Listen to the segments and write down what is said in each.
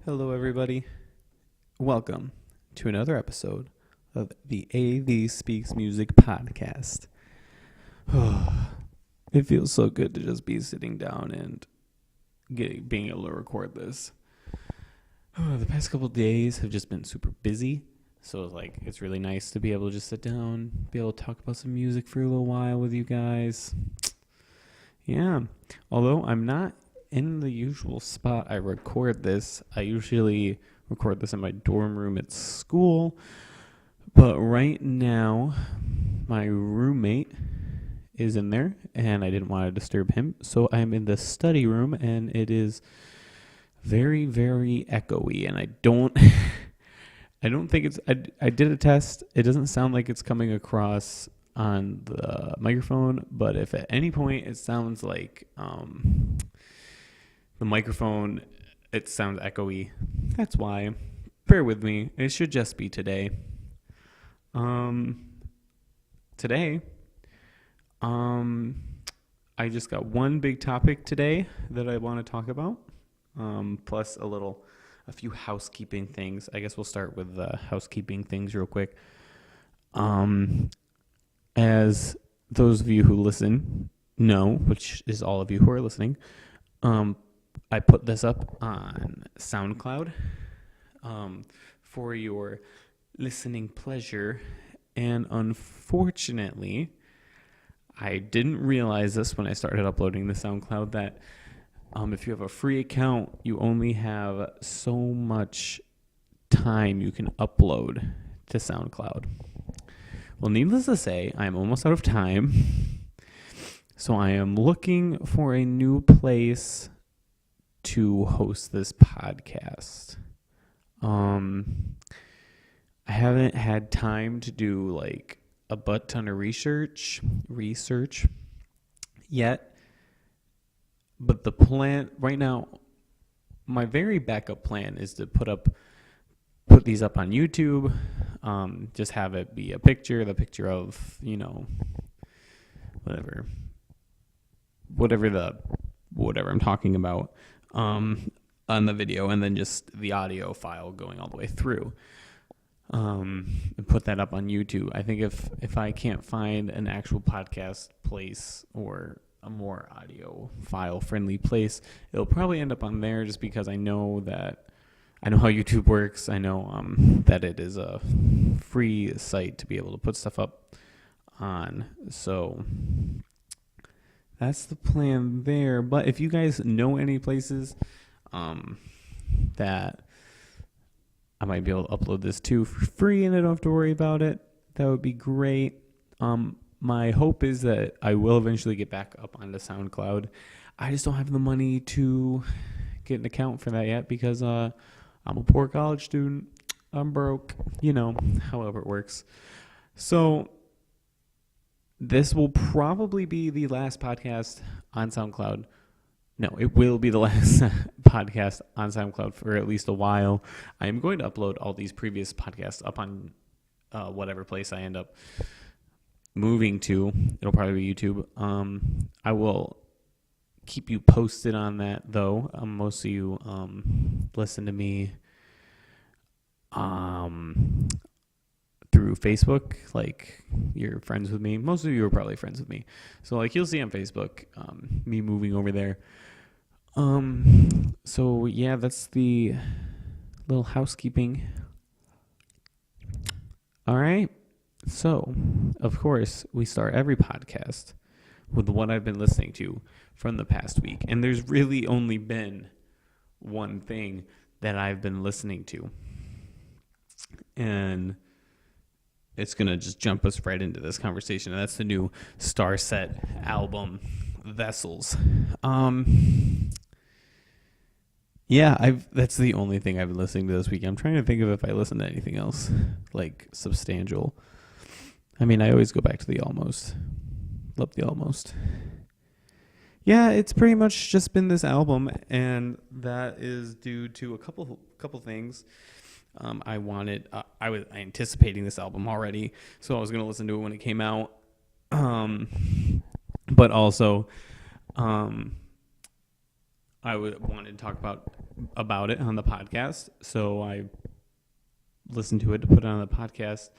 Hello, everybody. Welcome to another episode of the AVSpeaksMusic podcast. It feels so good to just be sitting down and being able to record this. The past couple of days have just been super busy, so it's really nice to be able to just sit down, be able to talk about some music for a little while with you guys. Yeah, although I'm not in the usual spot I record this. I usually record this in my dorm room at school, but right now my roommate is in there and I didn't want to disturb him, so I'm in the study room and it is very, very echoey, and I don't think it's, I did a test. It doesn't sound like it's coming across on the microphone, but if at any point it sounds like the microphone, it sounds echoey, that's why. Bear with me. It should just be today. Today, I just got one big topic today that I want to talk about, plus a few housekeeping things. I guess we'll start with the housekeeping things real quick. As those of you who listen know, which is all of you who are listening, I put this up on SoundCloud for your listening pleasure, and unfortunately, I didn't realize this when I started uploading to SoundCloud, that if you have a free account, you only have so much time you can upload to SoundCloud. Well, needless to say, I'm almost out of time, so I am looking for a new place to host this podcast. I haven't had time to do a butt ton of research yet, but the plan right now, my very backup plan is to put these up on YouTube. Just have it be the picture of, whatever I'm talking about on the video, and then just the audio file going all the way through, and put that up on YouTube. I think if I can't find an actual podcast place or a more audio file friendly place, it'll probably end up on there, just because I know how YouTube works. I know that it is a free site to be able to put stuff up on. So that's the plan there. But if you guys know any places that I might be able to upload this to for free and I don't have to worry about it, that would be great. My hope is that I will eventually get back up onto SoundCloud. I just don't have the money to get an account for that yet, because I'm a poor college student. I'm broke. However it works. So this will probably be the last podcast on SoundCloud. No, it will be the last podcast on SoundCloud for at least a while. I am going to upload all these previous podcasts up on whatever place I end up moving to. It'll probably be YouTube. I will keep you posted on that, though. Most of you listen to me through Facebook, you're friends with me. Most of you are probably friends with me, so you'll see on Facebook me moving over there. So yeah, that's the little housekeeping. All right, so of course we start every podcast with what I've been listening to from the past week, and there's really only been one thing that I've been listening to, and it's going to just jump us right into this conversation, and that's the new Starset album, Vessels. That's the only thing I've been listening to this week. I'm trying to think of if I listened to anything else, substantial. I mean, I always go back to the Almost. Love the Almost. Yeah, it's pretty much just been this album, and that is due to a couple things. I was anticipating this album already, so I was going to listen to it when it came out. But also, wanted to talk about it on the podcast, so I listened to it to put it on the podcast.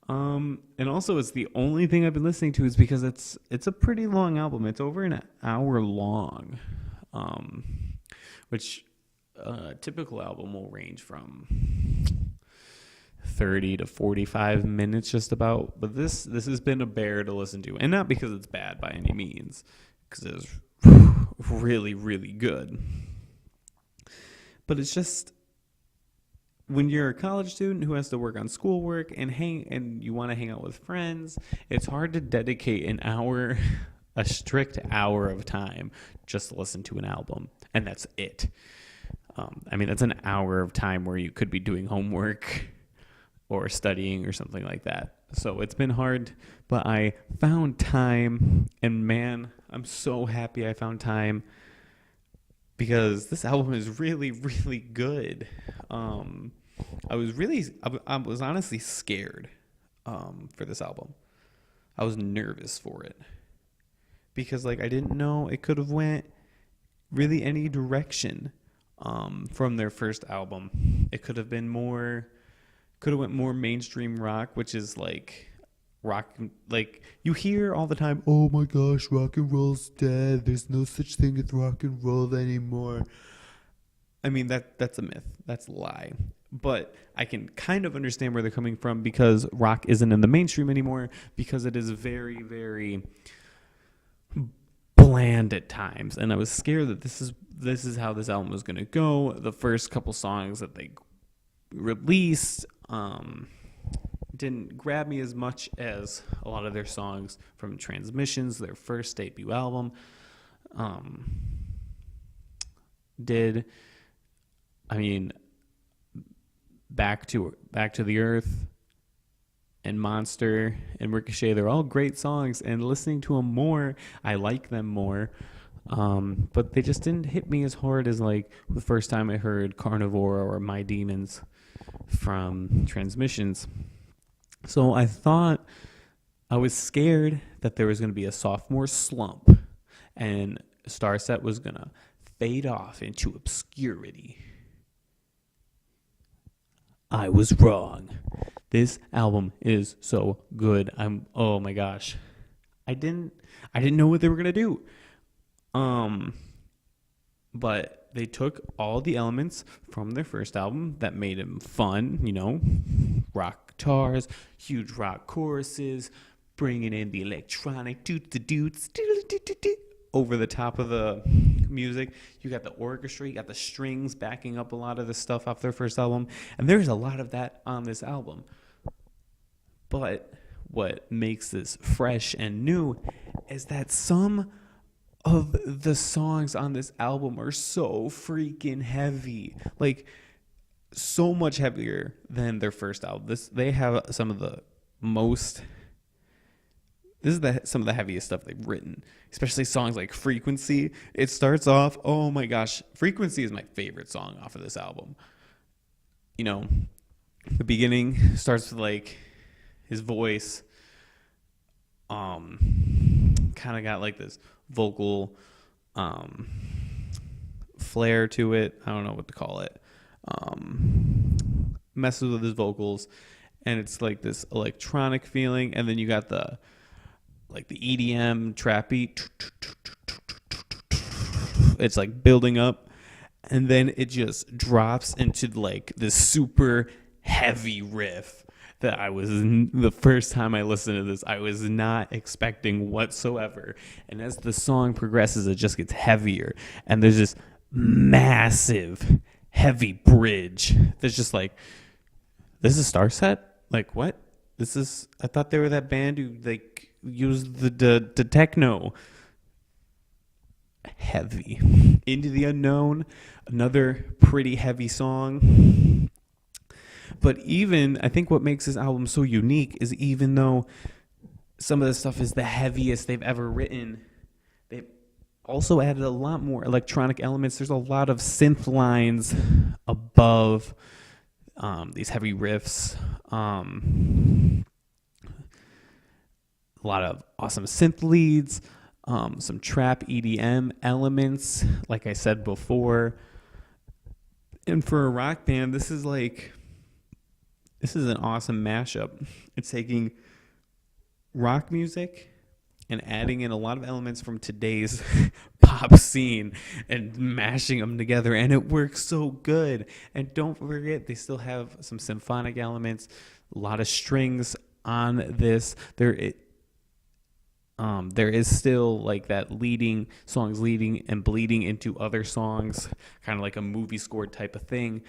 And also it's the only thing I've been listening to is because it's a pretty long album. It's over an hour long, which a typical album will range from 30 to 45 minutes just about. But this has been a bear to listen to, and not because it's bad by any means, because it's really, really good. But it's just, when you're a college student who has to work on schoolwork and you want to hang out with friends, it's hard to dedicate a strict hour of time just to listen to an album, and that's it. That's an hour of time where you could be doing homework or studying or something like that. So it's been hard, but I found time, and man, I'm so happy I found time, because this album is really, really good. I was honestly scared for this album. I was nervous for it because I didn't know it could have went really any direction from their first album. It could have went more mainstream rock, which is rock, you hear all the time, oh my gosh, rock and roll's dead, there's no such thing as rock and roll anymore. That's a myth, that's a lie. But I can kind of understand where they're coming from, because rock isn't in the mainstream anymore, because it is very, very bland at times. And I was scared that this is how this album was going to go. The first couple songs that they released didn't grab me as much as a lot of their songs from Transmissions, their first debut album, did. Back to the Earth and Monster and Ricochet, they're all great songs, and listening to them more, I like them more. But they just didn't hit me as hard as the first time I heard Carnivore or My Demons from Transmissions. So I was scared that there was going to be a sophomore slump and Starset was going to fade off into obscurity. I was wrong. This album is so good. Oh my gosh. I didn't know what they were going to do. But they took all the elements from their first album that made them fun, rock guitars, huge rock choruses, bringing in the electronic over the top of the music. You got the orchestra, you got the strings backing up a lot of the stuff off their first album, and there's a lot of that on this album. But what makes this fresh and new is that some of the songs on this album are so freaking heavy, so much heavier than their first album. They have some of the most. This is some of the heaviest stuff they've written, especially songs like Frequency. It starts off, oh my gosh, Frequency is my favorite song off of this album. The beginning starts with his voice, kind of got this vocal flair to it. I don't know what to call it. Messes with his vocals, and it's this electronic feeling, and then you got the EDM trap beat. It's building up, and then it just drops into this super heavy riff that the first time I listened to this, I was not expecting whatsoever. And as the song progresses, it just gets heavier, and there's this massive heavy bridge that's just this is Starset? What? I thought they were that band who used the techno. Heavy. Into the Unknown, another pretty heavy song. But I think what makes this album so unique is, even though some of the stuff is the heaviest they've ever written, they've also added a lot more electronic elements. There's a lot of synth lines above these heavy riffs. A lot of awesome synth leads. some trap EDM elements, like I said before. And for a rock band, this is an awesome mashup. It's taking rock music and adding in a lot of elements from today's pop scene and mashing them together, and it works so good. And don't forget, they still have some symphonic elements, a lot of strings on this. There is still like that songs leading and bleeding into other songs, kind of like a movie score type of thing.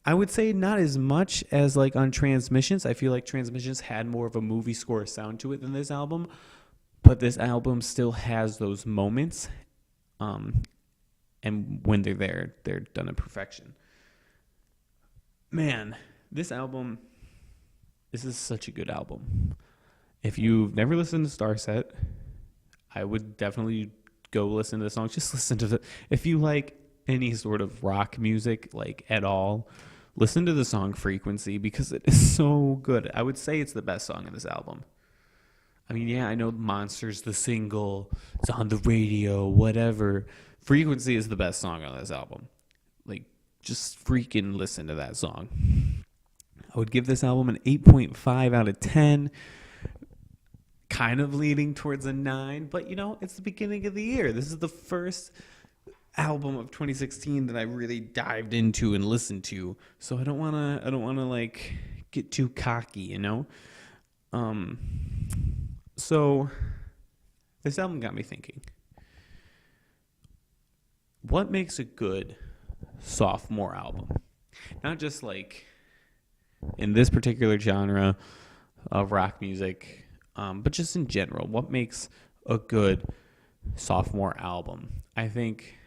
I would say not as much as like on Transmissions. I feel like Transmissions had more of a movie score sound to it than this album, but this album still has those moments. And when they're there, they're done in perfection. Man, this is such a good album. If you've never listened to Starset, I would definitely go listen to the song. Just listen to if you like any sort of rock music, like at all, listen to the song Frequency, because it is so good. I would say it's the best song in this album. I mean, yeah, I know Monsters, the single, it's on the radio, whatever. Frequency is the best song on this album. Like, just freaking listen to that song. I would give this album an 8.5 out of 10. Kind of leading towards a 9, but it's the beginning of the year. This is the first album of 2016 that I really dived into and listened to. So I don't want to like get too cocky, So this album got me thinking. What makes a good sophomore album? Not just like in this particular genre of rock music, but just in general, what makes a good sophomore album? I think,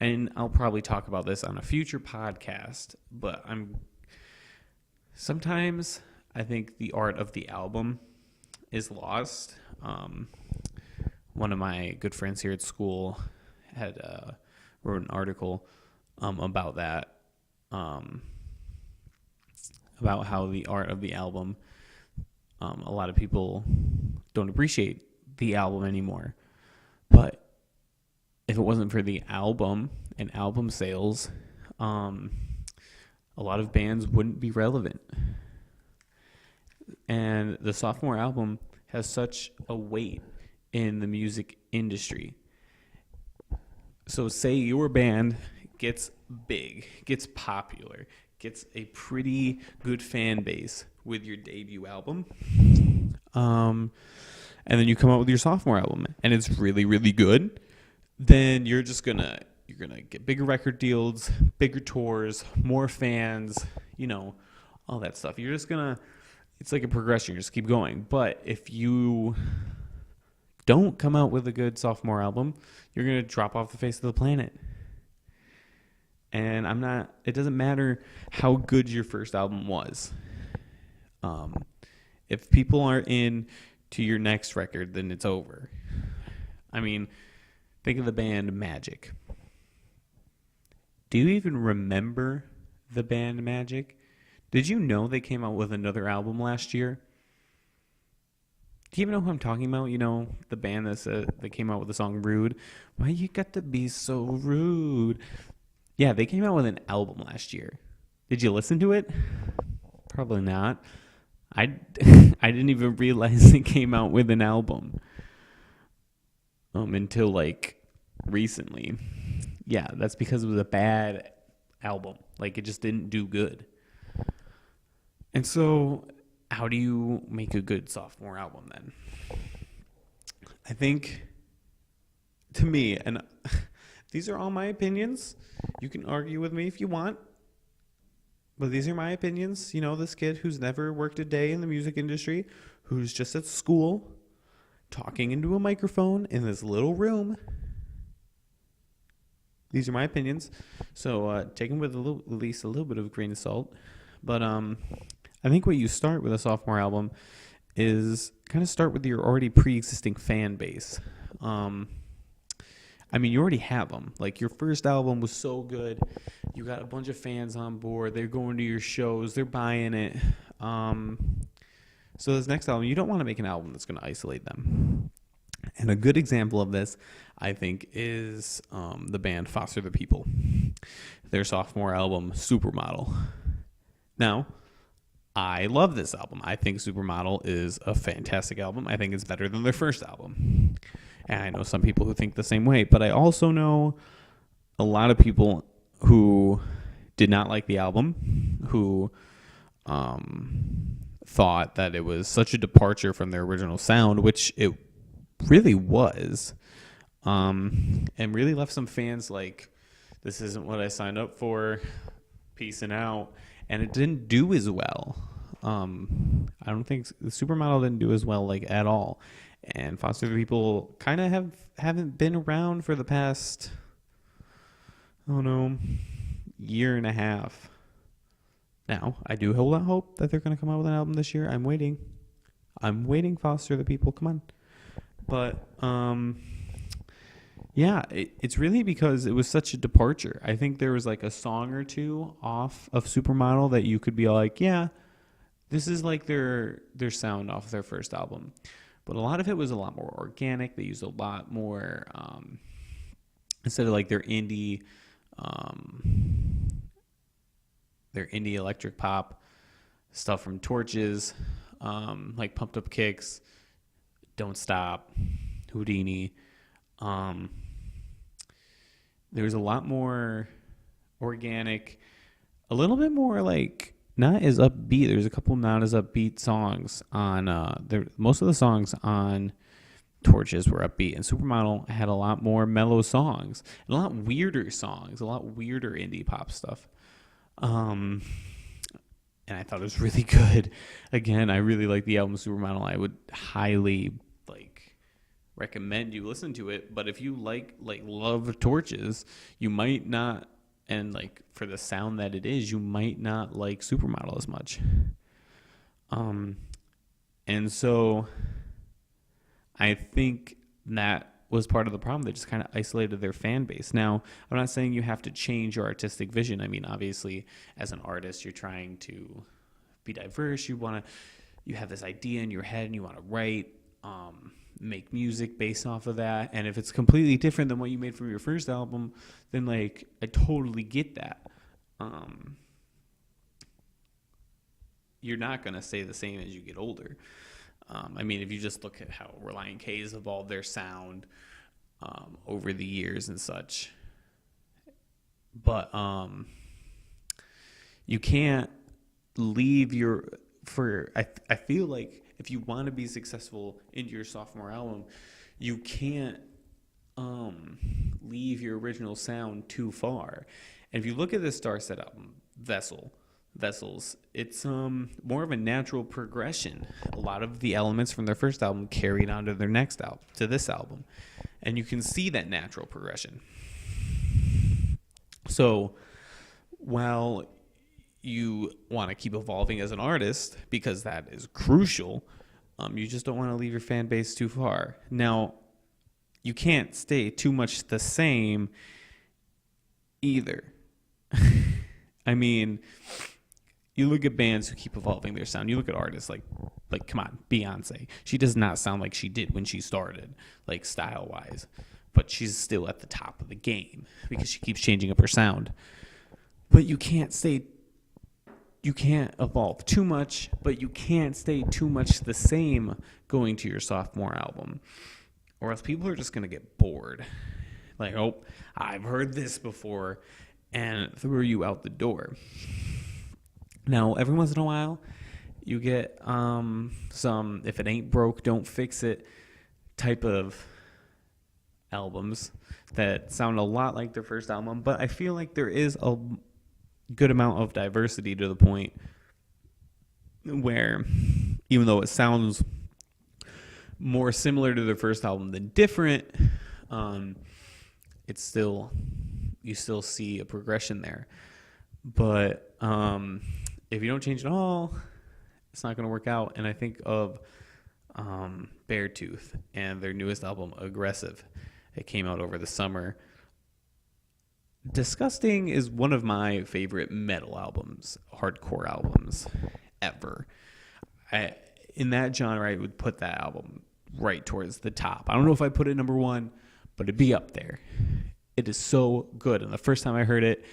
and I'll probably talk about this on a future podcast, but sometimes I think the art of the album is lost. One of my good friends here at school had wrote an article about that, about how the art of the album, a lot of people don't appreciate the album anymore. But if it wasn't for the album and album sales, a lot of bands wouldn't be relevant. And the sophomore album has such a weight in the music industry. So say your band gets big, gets popular, gets a pretty good fan base with your debut album, and then you come out with your sophomore album and it's really, really good, then you're gonna get bigger record deals, bigger tours, more fans, all that stuff. It's like a progression. You just keep going. But if you don't come out with a good sophomore album, you're going to drop off the face of the planet. And it doesn't matter how good your first album was. If people aren't in to your next record, then it's over. I mean, think of the band Magic. Do you even remember the band Magic? Did you know they came out with another album last year? Do you even know who I'm talking about? The band that came out with the song Rude. Why you got to be so rude? Yeah, they came out with an album last year. Did you listen to it? Probably not. I didn't even realize they came out with an album until like recently. Yeah, that's because it was a bad album. Like, it just didn't do good. And so, how do you make a good sophomore album then? I think, to me, and these are all my opinions. You can argue with me if you want, but these are my opinions. This kid who's never worked a day in the music industry, who's just at school, talking into a microphone in this little room. These are my opinions. So take them with at least a little bit of a grain of salt. But I think what you start with a sophomore album is kind of start with your already pre-existing fan base. You already have them. Like, your first album was so good. You got a bunch of fans on board. They're going to your shows. They're buying it. So this next album, you don't want to make an album that's going to isolate them. And a good example of this, I think, is the band Foster the People. Their sophomore album, Supermodel. Now, I love this album. I think Supermodel is a fantastic album. I think it's better than their first album. And I know some people who think the same way, but I also know a lot of people who did not like the album, who thought that it was such a departure from their original sound, which it really was, and really left some fans like, this isn't what I signed up for, peacing out. And it didn't do as well. I don't think the Supermodel didn't do as well, like, at all. And Foster the People kind of haven't been around for the past, I don't know, year and a half. Now, I do hold out hope that they're going to come out with an album this year. I'm waiting, Foster the People. Come on. But, yeah, it's really because it was such a departure. I think there was like a song or two off of Supermodel that you could be like, yeah, this is like their sound off their first album. But a lot of it was a lot more organic. They used a lot more, instead of like their indie electric pop stuff from Torches, like Pumped Up Kicks, Don't Stop, Houdini. There was a lot more organic, a little bit more like not as upbeat. There's a couple not as upbeat songs on most of the songs on Torches were upbeat, and Supermodel had a lot more mellow songs and a lot weirder songs, a lot weirder indie pop stuff. And I thought it was really good. Again, I really like the album Supermodel. I would highly recommend you listen to it. But if you love Torches, you might not, and like for the sound that it is, you might not like Supermodel as much. And so I think that was part of the problem. They just kind of isolated their fan base. Now, I'm not saying you have to change your artistic vision. I mean, obviously, as an artist, you're trying to be diverse. You have this idea in your head and you want to write, make music based off of that. And if it's completely different than what you made from your first album, then like, I totally get that. You're not going to stay the same as you get older. I mean, if you just look at how Relient K has evolved their sound over the years and such. But you can't leave I feel like if you want to be successful in your sophomore album, you can't leave your original sound too far. And if you look at the Starset album, Vessels, it's more of a natural progression. A lot of the elements from their first album carried on to their next album, to this album. And you can see that natural progression. So while you want to keep evolving as an artist, because that is crucial, you just don't want to leave your fan base too far. Now, you can't stay too much the same either. I mean, you look at bands who keep evolving their sound. You look at artists like come on, Beyonce. She does not sound like she did when she started, like style-wise. But she's still at the top of the game because she keeps changing up her sound. But you can't evolve too much, but you can't stay too much the same going to your sophomore album. Or else people are just going to get bored. Like, oh, I've heard this before, and throw you out the door. Now, every once in a while, you get some if it ain't broke, don't fix it type of albums that sound a lot like their first album, but I feel like there is a good amount of diversity to the point where even though it sounds more similar to their first album than different, it's still, you still see a progression there. But if you don't change at all, it's not going to work out. And I think of Beartooth and their newest album, Aggressive. It came out over the summer. Disgusting is one of my favorite metal albums, hardcore albums ever. In that genre, I would put that album right towards the top. I don't know if I put it number one, but it'd be up there. It is so good. And the first time I heard it,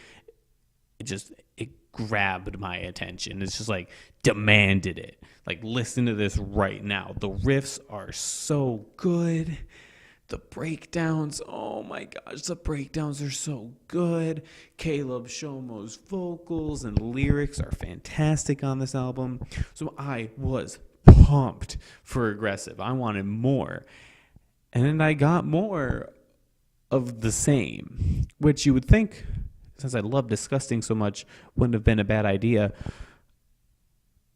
it grabbed my attention. It's just like demanded it. Like, listen to this right now. The riffs are so good. The breakdowns, oh my gosh, the breakdowns are so good. Caleb Shomo's vocals and lyrics are fantastic on this album. So I was pumped for Aggressive. I wanted more. And then I got more of the same, which you would think, since I love Disgusting so much, wouldn't have been a bad idea.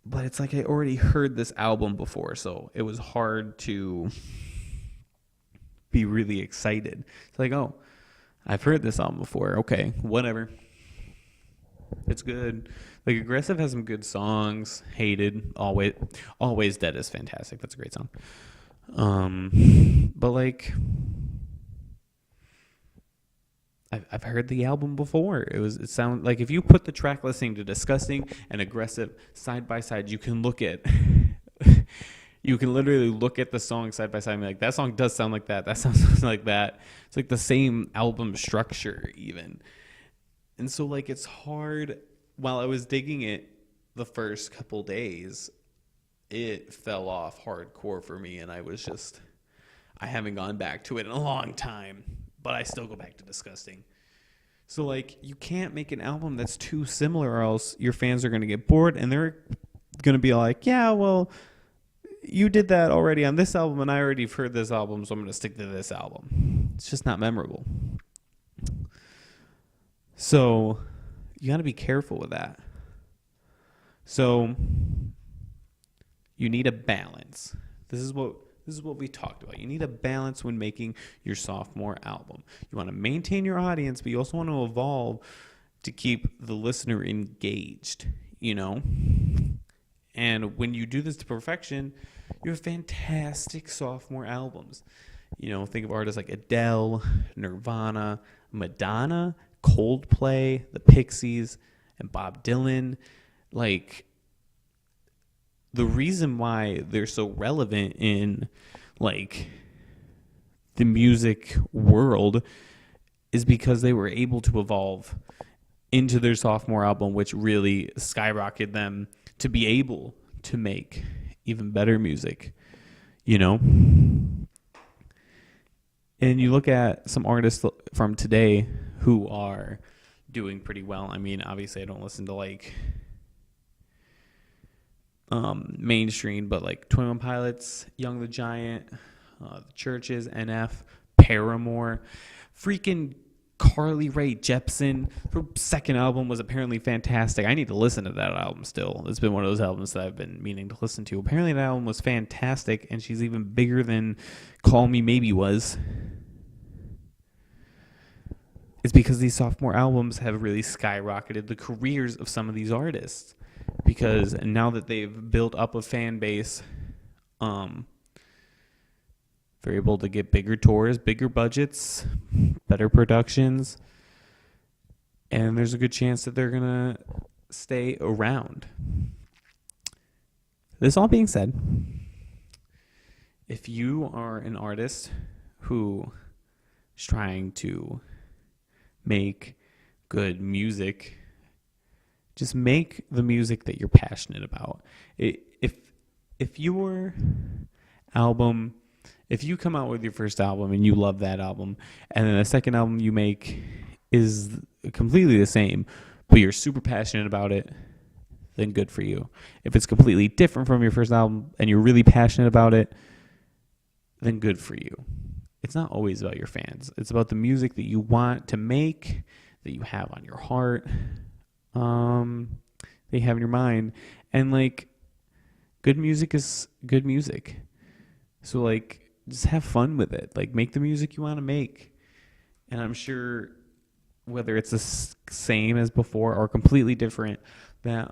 But it's like I already heard this album before, so it was hard to be really excited. It's like, oh, I've heard this album before. Okay, whatever. It's good. Like, Aggressive has some good songs. Hated, Always Dead is fantastic. That's a great song. But like, I've heard the album before. It sound like if you put the track listing to Disgusting and Aggressive side by side, you can literally look at the song side by side and be like, that song does sound like that. That sounds like that. It's like the same album structure even. And so like, it's hard. While I was digging it the first couple days, it fell off hardcore for me. And I haven't gone back to it in a long time, but I still go back to Disgusting. So like, you can't make an album that's too similar or else your fans are going to get bored and they're going to be like, yeah, well, you did that already on this album and I already have heard this album, so I'm going to stick to this album. It's just not memorable. So you got to be careful with that. So you need a balance. This is what we talked about. You need a balance when making your sophomore album. You want to maintain your audience, but you also want to evolve to keep the listener engaged, you know? And when you do this to perfection, you have fantastic sophomore albums. You know, think of artists like Adele, Nirvana, Madonna, Coldplay, the Pixies, and Bob Dylan. Like, the reason why they're so relevant in, like, the music world is because they were able to evolve into their sophomore album, which really skyrocketed them to be able to make even better music, you know? And you look at some artists from today who are doing pretty well. I mean, obviously I don't listen to like mainstream, but like 21 Pilots, Young the Giant, the Churches, NF, Paramore, freaking Carly Rae Jepsen. Her second album was apparently fantastic. I need to listen to that album still. It's been one of those albums that I've been meaning to listen to. Apparently that album was fantastic, and she's even bigger than Call Me Maybe was. It's because these sophomore albums have really skyrocketed the careers of some of these artists. Because now that they've built up a fan base, they're able to get bigger tours, bigger budgets, better productions, and there's a good chance that they're going to stay around. This all being said, if you are an artist who is trying to make good music, just make the music that you're passionate about. If your album, if you come out with your first album and you love that album, and then the second album you make is completely the same, but you're super passionate about it, then good for you. If it's completely different from your first album and you're really passionate about it, then good for you. It's not always about your fans. It's about the music that you want to make, that you have on your heart, that you have in your mind. And like, good music is good music. So like, just have fun with it. Like, make the music you want to make. And I'm sure whether it's the same as before or completely different, that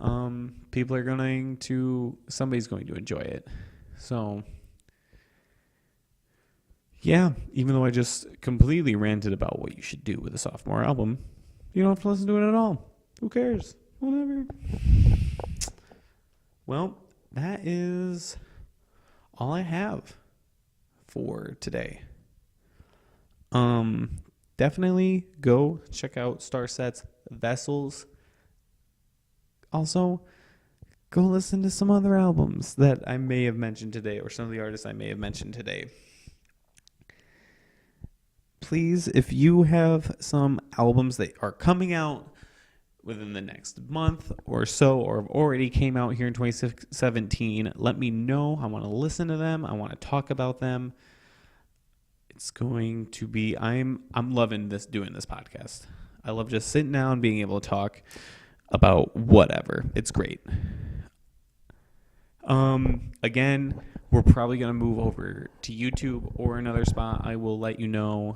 somebody's going to enjoy it. So yeah, even though I just completely ranted about what you should do with a sophomore album, you don't have to listen to it at all. Who cares? Whatever. Well, that is all I have for today. Definitely go check out Starset's Vessels. Also, go listen to some other albums that I may have mentioned today, or some of the artists I may have mentioned today. Please, if you have some albums that are coming out within the next month or so, or have already came out here in 2017, let me know. I want to listen to them. I want to talk about them. It's going to be, I'm loving doing this podcast. I love just sitting down, being able to talk about whatever. It's great. Again, we're probably going to move over to YouTube or another spot. I will let you know,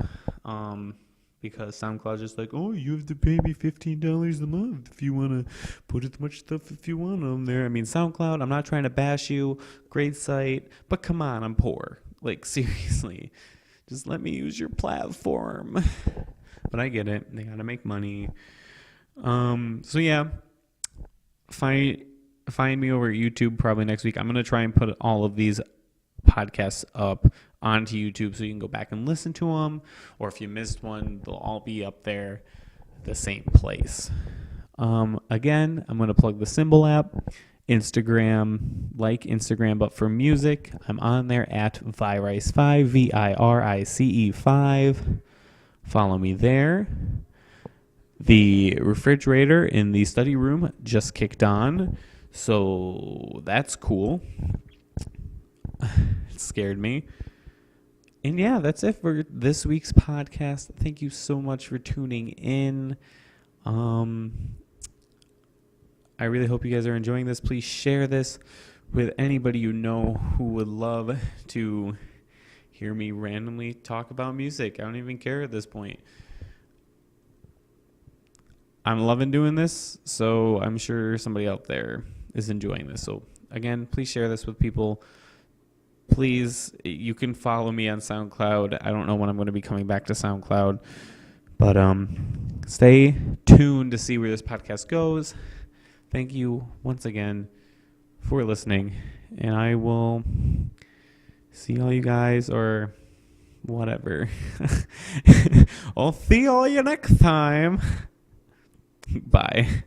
because SoundCloud's just like, oh, you have to pay me $15 a month if you want to put as much stuff if you want on there. I mean, SoundCloud, I'm not trying to bash you. Great site. But come on, I'm poor. Like, seriously. Just let me use your platform. But I get it. They got to make money. So, yeah. Find me over at YouTube probably next week. I'm going to try and put all of these podcasts up onto YouTube so you can go back and listen to them. Or if you missed one, they'll all be up there at the same place. Again, I'm going to plug the Symbol app. Instagram, like Instagram, but for music, I'm on there at Virice5, VIRICE5. Follow me there. The refrigerator in the study room just kicked on, so that's cool. It scared me. And yeah, that's it for this week's podcast. Thank you so much for tuning in. I really hope you guys are enjoying this. Please share this with anybody you know who would love to hear me randomly talk about music. I don't even care at this point. I'm loving doing this, so I'm sure somebody out there is enjoying this. So again, please share this with people. Please, you can follow me on SoundCloud. I don't know when I'm going to be coming back to SoundCloud, but stay tuned to see where this podcast goes. Thank you once again for listening, and I will see all you guys, or whatever. I'll see all you next time. Bye.